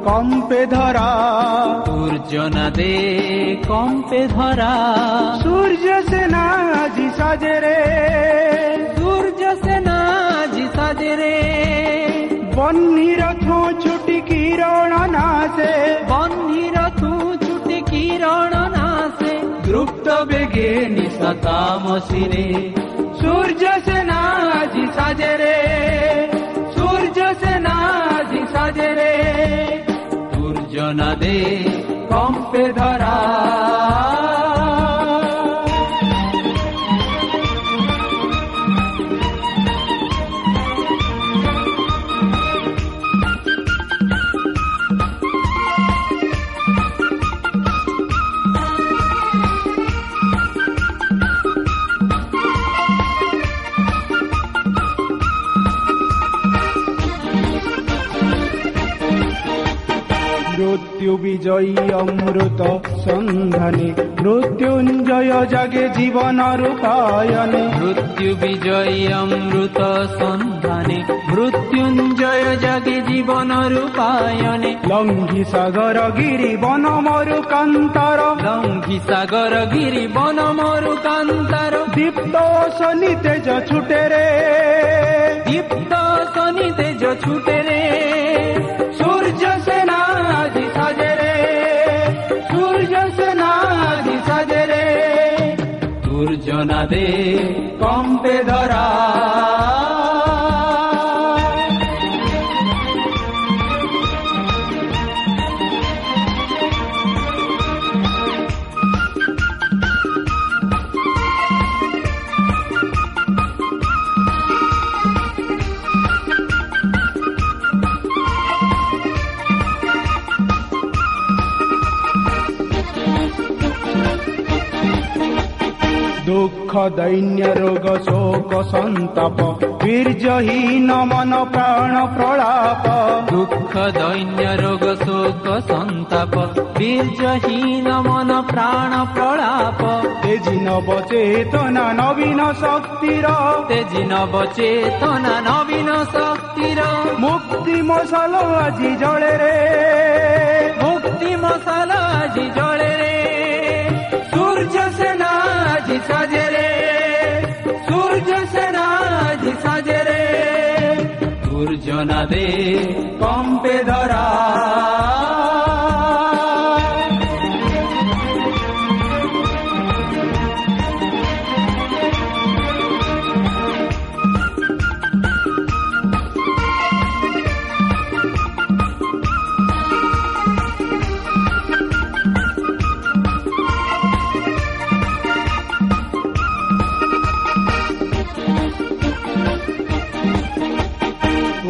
কম্পে ধরা, সূর্যনা দে কম্পে ধরা, সূর্য সেনা আজি সাজে রে, সূর্য সেনা আজি সাজে রে, বহ্নির থো ছুটি কিরণ নাসে, বহ্নির থো ছুটি কিরণ নাসে, দ্রুপ্ত বেগে নিশতা মশিরে, সূর্য সেনা আজি সাজে রে, সূর্য সেনা আজি সাজে রে, সূর্যনা দে কম্পে ধরা। মৃত্যু বিজয়ী অমৃত সন্ধানে, মৃত্যুঞ্জয় জাগে জীবন রূপায়নে, মৃত্যু বিজয়ী অমৃত সন্ধানে, মৃত্যুঞ্জয় জাগে জীবন রূপায়নে, লঙ্ঘি সাগর গিরি বন মরুকান্তর, লঙ্ঘি সাগর গিরি বন মরুকান্তর, দীপ্ত শনি তেজ ছুটে রে, দীপ্ত শনি তেজ ছুটে রে, সূর্য সেনা আজি সাজে রে, সূর্য সেনা আজি সাজে রে, সূর্যনা দে কম্পে ধরা। দুঃখ দৈন্য রোগ শোক সন্তাপ, বীর্যহীন মন প্রাণ প্রলাপ, দুঃখ দৈন্য রোগ শোক সন্তাপ, বীর্যহীন মন প্রাণ প্রলাপ, তেজি নব চেতনা নবীন শক্তির, তেজি নব চেতনা নবীন শক্তির, মুক্তি মশাল আজি জলে রে, মুক্তি মশাল আজি জলে রে, সূর্য সেনা আজি সাজে রে, সূর্য সেনা আজি সাজে রে, সূর্যনা দে কম্পে ধরা।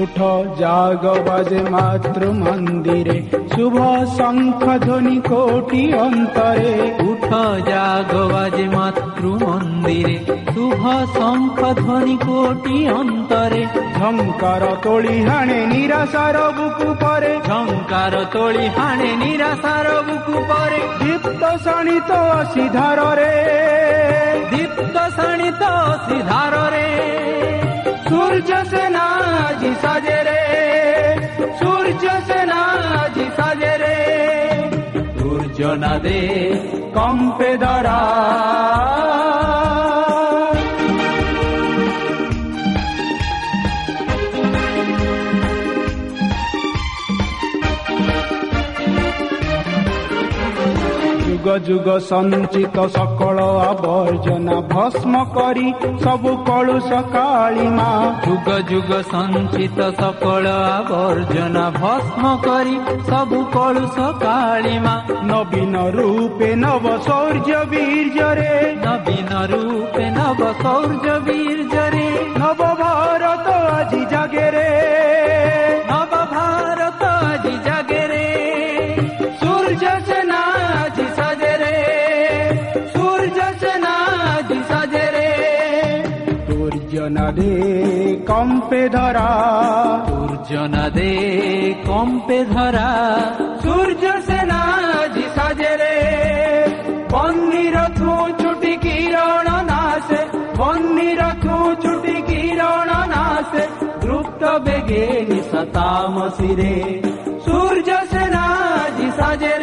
উঠ জাগ বাজে মাতৃ মন্দিরে, শুভ শঙ্খ ধ্বনি কোটি অন্তরে, উঠ জাগ বাজে মাতৃ মন্দিরে, শুভ শঙ্খ ধ্বনি কোটি অন্তরে, ঝঙ্কার তোଳି হাণে নিরাশার বুকু পরে, ঝঙ্কার তোଳି হাণে নিরাশার বুকু পরে, দীপ্ত শাଣିତ সিধাରରେ, দীপ্ত শাଣିତ সিধাରରେ, সূর্য সেনা আজি সাজে রে, সূর্য সেনা আজি সাজে রে, সূর্যনা দে কম্পে ধরা। যুগ যুগ সঞ্চিত সকল আবর্জনা ভস্ম করি সবু কলুষ কালিমা, যুগ যুগ সঞ্চিত সকল আবর্জনা ভস্ম করি সবু কলুষ কালিমা, নবীন রূপে নব শৌর্য বীর্যরে, নবীন রূপে নব শৌর্য বীর্যরে, নব ভারত আজি জাগে রে, নব ভারত আজি জাগে রে, সূর্য সেনা আজি সাজে রে, সূর্য সেনা আজি সাজে রে, সূর্যনা দে কম্পে ধরা, সূর্যনা দে কম্পে ধরা, সূর্য সেনা আজি সাজে রে, বহ্নির থো ছুটি কিরণ নাসে, বহ্নির থো ছুটি কিরণ নাসে, দ্রুপ্ত বেগে নিশা तामसी रे सूर्य सेना जी साजे